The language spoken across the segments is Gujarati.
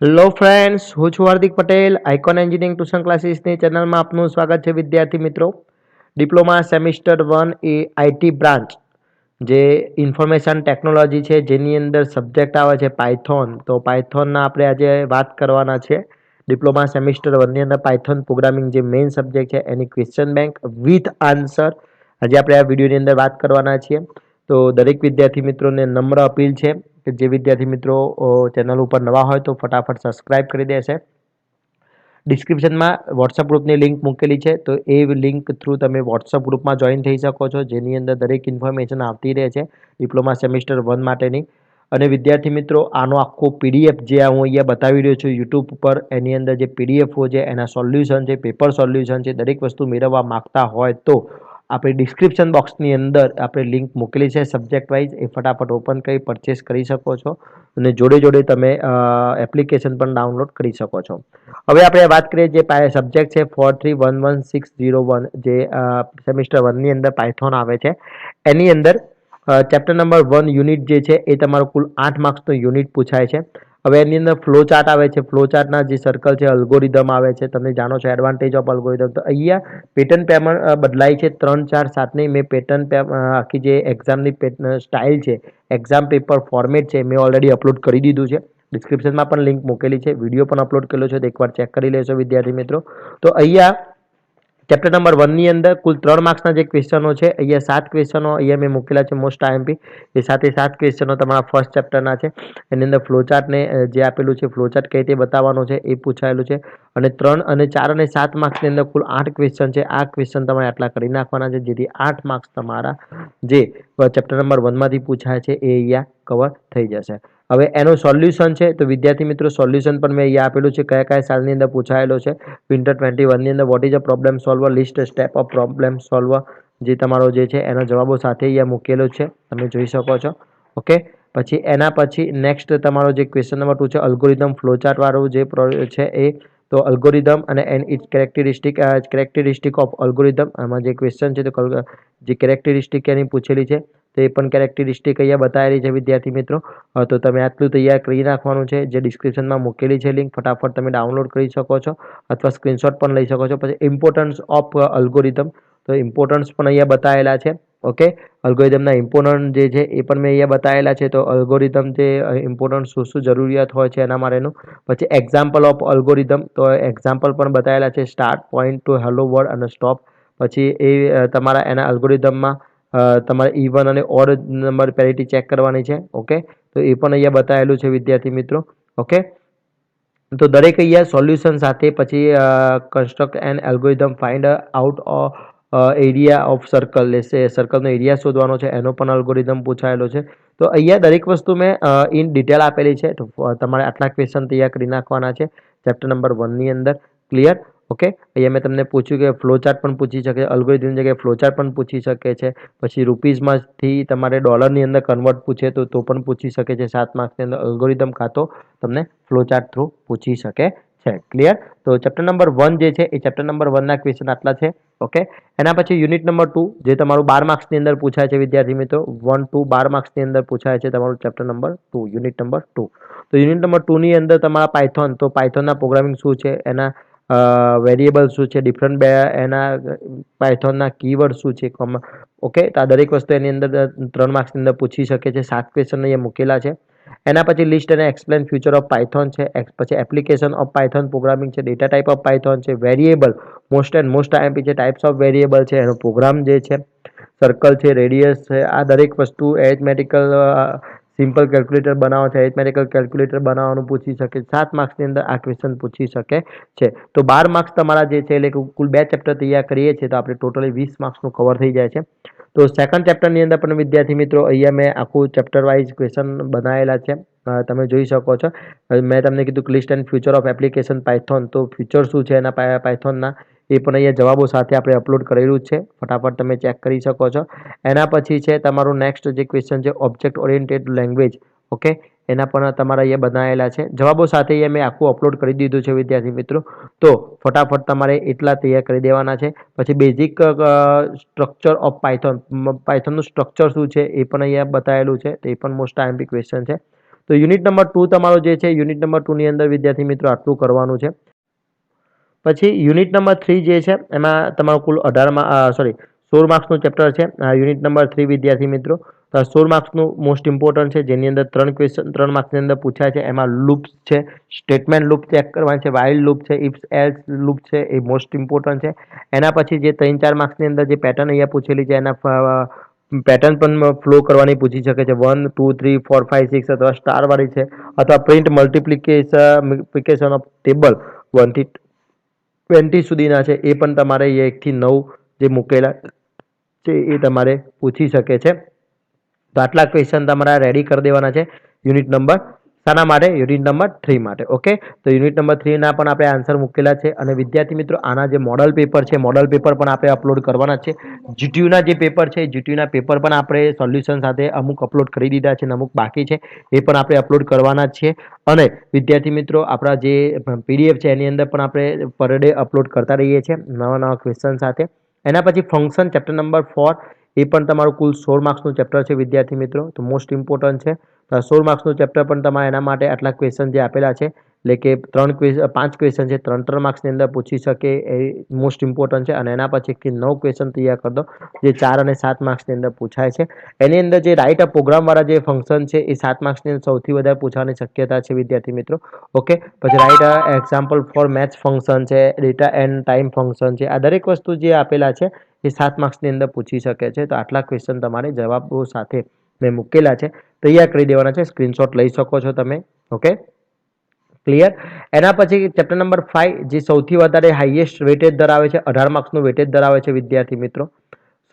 હેલો ફ્રેન્ડ્સ, હું છું Hardik Patel. Icon engineering tuition ક્લાસીસની ચેનલમાં આપનું સ્વાગત છે. વિદ્યાર્થી મિત્રો, diploma semester 1 A IT branch જે ઇન્ફોર્મેશન ટેકનોલોજી છે, જેની અંદર સબ્જેક્ટ આવે છે પાયથોન. તો પાયથોનના આપણે આજે વાત કરવાના છે. ડિપ્લોમા સેમિસ્ટર 1 ની અંદર પાયથોન પ્રોગ્રામિંગ જે મેઇન સબ્જેક્ટ છે any question bank with answer આજે આપણે આ વિડીયોની અંદર વાત કરવાના છીએ. તો દરેક વિદ્યાર્થી મિત્રોને નમ્ર અપીલ છે કે જે વિદ્યાર્થી મિત્રો ચેનલ ઉપર નવા હોય તો ફટાફટ સબસ્ક્રાઇબ કરી દેશે. ડિસ્ક્રિપ્શનમાં વોટ્સઅપ ગ્રુપની લિંક મૂકેલી છે, તો એ લિંક થ્રુ તમે વોટ્સઅપ ગ્રુપમાં જોઈન થઈ શકો છો, જેની અંદર દરેક ઇન્ફોર્મેશન આવતી રહે છે ડિપ્લોમા સેમિસ્ટર 1 માટેની. અને વિદ્યાર્થી મિત્રો, આનો આખો પીડીએફ જે હું અહીંયા બતાવી રહ્યો છું યુટ્યુબ ઉપર, એની અંદર જે પીડીએફઓ છે, એના સોલ્યુશન છે, પેપર સોલ્યુશન છે, દરેક વસ્તુ મેળવવા માંગતા હોય તો આપણે ડિસ્ક્રિપ્શન બોક્સની અંદર આપણે લિંક મૂકેલી છે સબ્જેક્ટ વાઇઝ, એ ફટાફટ ઓપન કરી પરચેસ કરી શકો છો. અને જોડે જોડે તમે એપ્લિકેશન પણ ડાઉનલોડ કરી શકો છો. હવે આપણે વાત કરીએ જે સબ્જેક્ટ છે 4311601 જે સેમિસ્ટર 1 ની અંદર પાયથોન આવે છે, એની અંદર ચેપ્ટર નંબર 1 યુનિટ જે છે એ તમારો કુલ 8 માર્ક્સનો યુનિટ પૂછાય છે. હવે એની અંદર ફ્લો ચાર્ટ આવે છે. ફ્લો ચાર્ટના જે સર્કલ છે, અલ્ગોરિધમ આવે છે, તમે જાણો છો એડવાન્ટેજ ઓફ અલ્ગોરિધમ. તો અહીંયા પેટર્ન પેમેન્ટ બદલાય છે 3, 4, 7ની. મેં પેટર્ન આખી જે એક્ઝામની સ્ટાઇલ છે, એક્ઝામ પેપર ફોર્મેટ છે, મેં ઓલરેડી અપલોડ કરી દીધું છે. ડિસ્ક્રિપ્શનમાં પણ લિંક મૂકેલી છે, વિડીયો પણ અપલોડ કરેલો છે, તો એકવાર ચેક કરી લેશો વિદ્યાર્થી મિત્રો. તો અહીંયા ચેપ્ટર નંબર 1 ની અંદર કુલ 3 માર્ક્સના જે ક્વેશ્ચનો છે, અહીંયા 7 ક્વેશ્ચનો અહીંયા મેં મૂકેલા છે મોસ્ટ આઈએમપી. એ 7 ક્વેશ્ચનો તમારા ફર્સ્ટ ચેપ્ટરના છે. એની અંદર ફ્લોચાર્ટને જે આપેલું છે, ફ્લોચાર્ટ કઈ રીતે બતાવવાનો છે એ પૂછાયેલું છે. અને 3 અને 4 અને 7 માર્ક્સની અંદર કુલ 8 ક્વેશ્ચન છે. આ ક્વેશ્ચન તમારે આટલા કરી નાખવાના છે, જેથી 8 માર્ક્સ તમારા જે ચેપ્ટર નંબર 1 માંથી પૂછાય છે એ અહીંયા કવર થઈ જશે. હવે એનું સોલ્યુશન છે, તો વિદ્યાર્થી મિત્રો સોલ્યુશન પણ મેં અહીંયા આપેલું છે, કયા કયા સાલની અંદર પૂછાયેલો છે. વિન્ટર 21 ની અંદર what is a problem solver, list step of problem solver જે તમારો જે છે એના જવાબો સાથે અહીંયા મૂકેલો છે, તમે જોઈ શકો છો. ઓકે, પછી એના પછી નેક્સ્ટ તમારો જે ક્વેશ્ચન નંબર 2 છે, અલ્ગોરિધમ ફ્લોચાર્ટ વાળું જે છે એ. તો અલ્ગોરિધમ અને ઇટ્સ કેરેક્ટરિસ્ટિક ઓફ અલ્ગોરિધમ, આમાં જે ક્વેશ્ચન છે તો જે કેરેક્ટરિસ્ટિક એની પૂછેલી છે, તો એ પણ કેરેક્ટરિસ્ટિક અહીંયા બતાવેલી છે વિદ્યાર્થી મિત્રો. તો તમે આટલું તૈયાર કરી નાખવાનું છે, જે ડિસ્ક્રિપ્શનમાં મૂકેલી છે લિંક, ફટાફટ તમે ડાઉનલોડ કરી શકો છો અથવા સ્ક્રીનશોટ પણ લઈ શકો છો. પછી ઇમ્પોર્ટન્સ ઓફ અલ્ગોરિધમ, તો ઇમ્પોર્ટન્સ પણ અહીંયા બતાવેલા છે. ઓકે, અલ્ગોરિધમના ઇમ્પોર્ટન્ટ જે છે એ પણ મેં અહીંયા બતાવેલા છે. તો અલ્ગોરિધમ જે ઇમ્પોર્ટન્ટ શું શું જરૂરિયાત હોય છે એના માટેનું. પછી એક્ઝામ્પલ ઓફ અલ્ગોરિધમ, તો એક્ઝામ્પલ પણ બતાવેલા છે, start point to hello world અને સ્ટોપ. પછી એ તમારા એના અલ્ગોરિધમમાં તમારે ઇવન અને ઓડ નંબર પેરિટી ચેક કરવાની છે. ઓકે, તો એ પણ અહીંયા બતાવેલું છે વિદ્યાર્થી મિત્રો. ઓકે, તો દરેક અહીંયા સોલ્યુશન સાથે પછી construct and algorithm find out area of circle, લેશે સર્કલનો એરિયા શોધવાનો છે, એનો પણ અલ્ગોરિધમ પૂછાયેલો છે. તો અહીંયા દરેક વસ્તુ મેં ઇન ડિટેલ આપેલી છે. તો તમારે આટલા ક્વેશ્ચન તૈયાર કરી નાખવાના છે ચેપ્ટર નંબર 1 ની અંદર. ક્લિયર? ઓકે, અહીંયા મેં તમને પૂછ્યું કે ફ્લોચાર્ટ પણ પૂછી શકે, અલ્ગોરિધમ જગ્યાએ ફ્લોચાર્ટ પણ પૂછી શકે છે. પછી રૂપીઝમાંથી તમારે ડોલરની અંદર કન્વર્ટ પૂછે તો પણ પૂછી શકે છે 7 માર્ક્સની અંદર. અલ્ગોરિધમ કાં તો તમને ફ્લોચાર્ટ થ્રુ પૂછી શકે છે. ક્લિયર? તો ચેપ્ટર નંબર 1 જે છે એ ચેપ્ટર નંબર 1 ના ક્વેશ્ચન આટલા છે. ઓકે, એના પછી યુનિટ નંબર 2 જે તમારું 12 માર્ક્સની અંદર પૂછાય છે વિદ્યાર્થી મિત્રો. 1 to 12 માર્ક્સની અંદર પૂછાય છે તમારું ચેપ્ટર નંબર 2, યુનિટ નંબર 2. તો યુનિટ નંબર 2 ની અંદર તમારા પાયથોન, તો પાયથોનના પ્રોગ્રામિંગ શું છે, એના વેરિયેબલ શું છે, ડિફરન્ટ એના પાયથોનના કીવર્ડ શું છે. ઓકે, તો આ દરેક વસ્તુ એની અંદર 3 માર્ક્સની અંદર પૂછી શકે છે. 7 ક્વેશ્ચન અહીંયા મૂકેલા છે. એના પછી લિસ્ટ અને એક્સપ્લેન ફ્યુચર ઓફ પાયથોન છે. પછી એપ્લિકેશન ઓફ પાયથોન પ્રોગ્રામિંગ છે, ડેટા ટાઈપ ઓફ પાયથોન છે, variable most and most IMP છે, ટાઈપ્સ ઓફ વેરિયેબલ છે, એનો પ્રોગ્રામ જે છે, સર્કલ છે, રેડિયસ છે, આ દરેક વસ્તુ એરિથમેટિકલ સિમ્પલ કેલ્ક્યુલેટર બનાવવાનું છે, એરિથમેટિકલ કેલ્ક્યુલેટર બનાવવાનું પૂછી શકે. 7 માર્ક્સની અંદર આ ક્વેશ્ચન પૂછી શકે છે. તો 12 માર્ક્સ તમારા જે છે એટલે કુલ 2 ચેપ્ટર તૈયાર કરીએ છીએ તો આપણે ટોટલી 20 માર્ક્સનું કવર થઈ જાય છે. તો સેકન્ડ ચેપ્ટરની અંદર પણ વિદ્યાર્થી મિત્રો અહીંયા મેં આખું ચેપ્ટર વાઇઝ ક્વેશ્ચન બનાવેલા છે, તમે જોઈ શકો છો. મેં તમને કીધું list and future of application Python, તો ફ્યુચર શું છે એના પાયથોનના એ પણ અહીંયા જવાબો સાથે આપણે અપલોડ કરેલું જ છે, ફટાફટ તમે ચેક કરી શકો છો. એના પછી છે તમારું નેક્સ્ટ જે ક્વેશ્ચન છે ઓબ્જેક્ટ ઓરિએન્ટેડ લેંગ્વેજ. ઓકે, એના પણ તમારા અહીંયા બનાવેલા છે, જવાબો સાથે અહીંયા મેં આખું અપલોડ કરી દીધું છે વિદ્યાર્થી મિત્રો. તો ફટાફટ તમારે એટલા તૈયાર કરી દેવાના છે. પછી બેઝિક સ્ટ્રક્ચર ઓફ પાયથોન, પાયથોનનું સ્ટ્રક્ચર શું છે એ પણ અહીંયા બતાવેલું છે, તો એ પણ મોસ્ટ આઈએમપી ક્વેશ્ચન છે. તો યુનિટ નંબર 2 તમારો જે છે યુનિટ નંબર 2 ની અંદર વિદ્યાર્થી મિત્રો આટલું કરવાનું છે. પછી યુનિટ નંબર 3 જે છે એમાં તમારું કુલ 16 માર્ક્સનું ચેપ્ટર છે. યુનિટ નંબર 3 વિદ્યાર્થી મિત્રો 16 માર્ક્સનું મોસ્ટ ઇમ્પોર્ટન્ટ છે, જેની અંદર 3 ક્વેશ્ચન 3 માર્ક્સની અંદર પૂછાય છે. એમાં લૂપ્સ છે, સ્ટેટમેન્ટ લૂપ ચેક કરવાની છે, વાઇલ લૂપ છે, ઇફ એલ્સ લૂપ છે, એ મોસ્ટ ઇમ્પોર્ટન્ટ છે. એના પછી જે 3-4 માર્ક્સની અંદર જે પેટર્ન અહીંયા પૂછેલી છે એના પેટર્ન પણ ફ્લો કરવાની પૂછી શકે છે. 1 2 3 4 5 6 અથવા સ્ટાર વાળી છે, અથવા પ્રિન્ટ મલ્ટિપ્લિકેશન ઓફ ટેબલ 1 થી 20 સુધીના છે, એ પણ તમારે 1 થી 9 જે મૂકેલા છે એ તમારે પૂછી શકે છે. તો આટલા ક્વેશ્ચન તમારા રેડી કરી દેવાના છે યુનિટ નંબર શાના માટે? યુનિટ નંબર 3 માટે. ઓકે, તો યુનિટ નંબર 3 ના પણ આપણે આન્સર મૂકેલા છે. અને વિદ્યાર્થી મિત્રો આના જે મોડલ પેપર છે, મોડલ પેપર પણ આપણે અપલોડ કરવાના છે. જીટીયુના જે પેપર છે, જીટીયુના પેપર પણ આપણે સોલ્યુશન સાથે અમુક અપલોડ કરી દીધા છે અને અમુક બાકી છે, એ પણ આપણે અપલોડ કરવાના જ છે. અને વિદ્યાર્થી મિત્રો આપણા જે પીડીએફ છે એની અંદર પણ આપણે પર ડે અપલોડ કરતા રહીએ છીએ નવા ક્વેશ્ચન સાથે. એના પછી ફંક્શન ચેપ્ટર નંબર 4, એ પણ તમારું કુલ 16 માર્ક્સનું ચેપ્ટર છે વિદ્યાર્થી મિત્રો, તો મોસ્ટ ઇમ્પોર્ટન્ટ છે. 16 માર્ક્સનું ચેપ્ટર પણ તમારે એના માટે આટલા ક્વેશ્ચન જે આપેલા છે, એટલે કે 5 ક્વેશ્ચન છે, 3 માર્ક્સની અંદર પૂછી શકે એ મોસ્ટ ઇમ્પોર્ટન્ટ છે. અને એના પછી 1 થી 9 ક્વેશ્ચન તૈયાર કરી દો, જે 4 અને 7 માર્ક્સની અંદર પૂછાય છે. એની અંદર જે રાઇટ અ પ્રોગ્રામવાળા જે ફંક્શન છે એ 7 માર્ક્સની અંદર સૌથી વધારે પૂછવાની શક્યતા છે વિદ્યાર્થી મિત્રો. ઓકે, પછી right example for maths function છે, ડેટા એન્ડ ટાઈમ ફંક્શન છે, આ દરેક વસ્તુ જે આપેલા છે એ 7 માર્ક્સની અંદર પૂછી શકે છે. તો આટલા ક્વેશ્ચન તમારે જવાબો સાથે મેં મૂકેલા છે, તૈયાર કરી દેવાના છે. સ્ક્રીનશોટ લઈ શકો છો તમે. Okay, clear. એના પછી ચેપ્ટર નંબર 5 જે સૌથી વધારે હાઈએસ્ટ વેટેજ ધરાવે છે, 18 માર્ક્સનું વેટેજ ધરાવે છે વિદ્યાર્થી મિત્રો.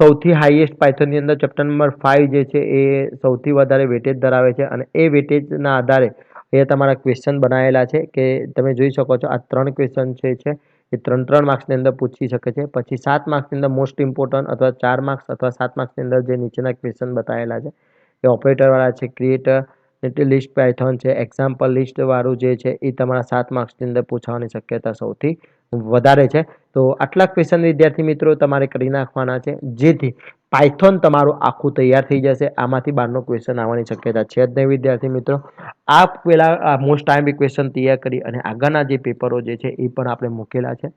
સૌથી હાઈએસ્ટ પાયથોનની અંદર ચેપ્ટર નંબર 5 જે છે એ સૌથી વધારે વેટેજ ધરાવે છે. અને એ વેટેજના આધારે એ તમારા ક્વેશ્ચન બનાવેલા છે કે તમે જોઈ શકો છો. આ 3 ક્વેશ્ચન છે એ 3 માર્ક્સની અંદર પૂછી શકે છે. પછી 7 માર્ક્સની અંદર મોસ્ટ ઇમ્પોર્ટન્ટ, અથવા 4 માર્ક્સ અથવા 7 માર્ક્સની અંદર જે નીચેના ક્વેશ્ચન બતાવેલા છે એ ઓપરેટરવાળા છે, ક્રિએટ લિસ્ટ પાયથોન છે, એક્ઝામ્પલ લિસ્ટ વાળું જે છે એ તમારા 7 માર્ક્સની અંદર પૂછવાની શક્યતા સૌથી વધારે છે. તો આટલા ક્વેશ્ચન વિદ્યાર્થી મિત્રો તમારે કરી નાખવાના છે, જેથી પાયથોન તમારું આખું તૈયાર થઈ જશે. આમાંથી 12નો ક્વેશ્ચન આવવાની શક્યતા છે જ નહીં વિદ્યાર્થી મિત્રો. આ પેલા મોસ્ટ ટાઈમ ક્વેશ્ચન તૈયાર કરી અને આગળના જે પેપરો જે છે એ પણ આપણે મૂકેલા છે,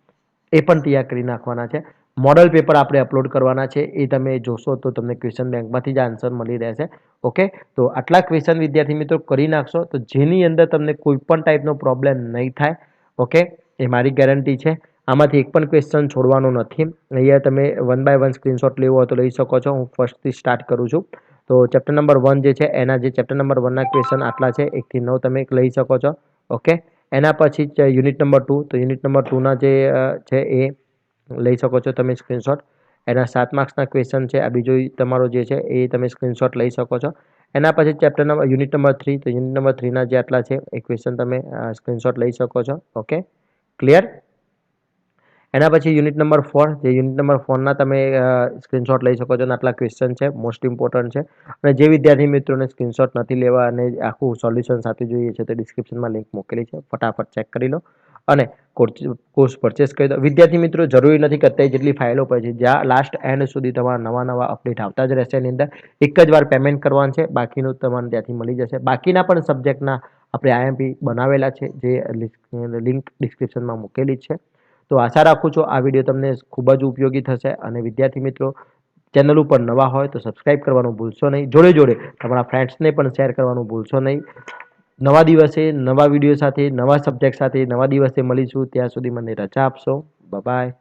એ પણ તૈયાર કરી નાખવાના છે. મોડલ પેપર આપણે અપલોડ કરવાના છે, એ તમે જોશો તો તમને ક્વેશ્ચન બેંકમાંથી જ આન્સર મળી રહેશે. ઓકે, તો આટલા ક્વેશ્ચન વિદ્યાર્થી મિત્રો કરી નાખશો તો જેની અંદર તમને કોઈ પણ ટાઈપનો પ્રોબ્લેમ નહીં થાય. ઓકે, એ મારી ગેરંટી છે. આમાંથી એક પણ ક્વેશ્ચન છોડવાનો નથી. અહીંયા તમે 1 બાય 1 સ્ક્રીનશોટ લેવો હોય તો લઈ શકો છો. હું ફર્સ્ટથી સ્ટાર્ટ કરું છું. તો ચેપ્ટર નંબર 1 જે છે એના જે ચેપ્ટર નંબર 1ના ક્વેશ્ચન આટલા છે, 1 થી 9 તમે લઈ શકો છો. ઓકે, એના પછી યુનિટ નંબર 2, તો યુનિટ નંબર 2ના જે છે એ લઈ શકો છો તમે સ્ક્રીનશોટ. એના 7 માર્ક્સના ક્વેશ્ચન છે. આ બીજો તમારો જે છે એ તમે સ્ક્રીનશોટ લઈ શકો છો. એના પછી યુનિટ નંબર 3, તો યુનિટ નંબર 3ના જે આટલા છે એ ક્વેશ્ચન તમે સ્ક્રીનશોટ લઈ શકો છો. Okay, clear. એના પછી યુનિટ નંબર 4, જે યુનિટ નંબર 4ના તમે સ્ક્રીનશોટ લઈ શકો છો. અને આટલા ક્વેશ્ચન છે, મોસ્ટ ઇમ્પોર્ટન્ટ છે. અને જે વિદ્યાર્થી મિત્રોને સ્ક્રીનશોટ નથી લેવા અને આખું સોલ્યુશન સાથે જોઈએ છે, તો ડિસ્ક્રિપ્શનમાં લિંક મૂકેલી છે, ફટાફટ ચેક કરી લો અને કોર્સ પરચેસ કરી દો. વિદ્યાર્થી મિત્રો જરૂરી નથી કે અત્યારે જેટલી ફાઇલો પર છે, જ્યાં લાસ્ટ એન્ડ સુધી તમારા નવા અપડેટ આવતા જ રહેશે. એની અંદર એક જ વાર પેમેન્ટ કરવાનું છે, બાકીનું તમારે ત્યાંથી મળી જશે. બાકીના પણ સબ્જેક્ટના આપણે આઈએમપી બનાવેલા છે, જે લિંક ડિસ્ક્રિપ્શનમાં મૂકેલી છે. તો આશા રાખું છું આ વિડીયો તમને ખૂબ જ ઉપયોગી થશે. અને વિદ્યાર્થી મિત્રો ચેનલ ઉપર નવા હોય તો સબસ્ક્રાઇબ કરવાનું ભૂલશો નહીં. જોડે જોડે તમારા ફ્રેન્ડ્સને પણ શેર કરવાનું ભૂલશો નહીં. નવા દિવસે નવા વિડીયો સાથે, નવા સબ્જેક્ટ સાથે નવા દિવસે મળીશું. ત્યાં સુધી મને રજા આપશો. બાય.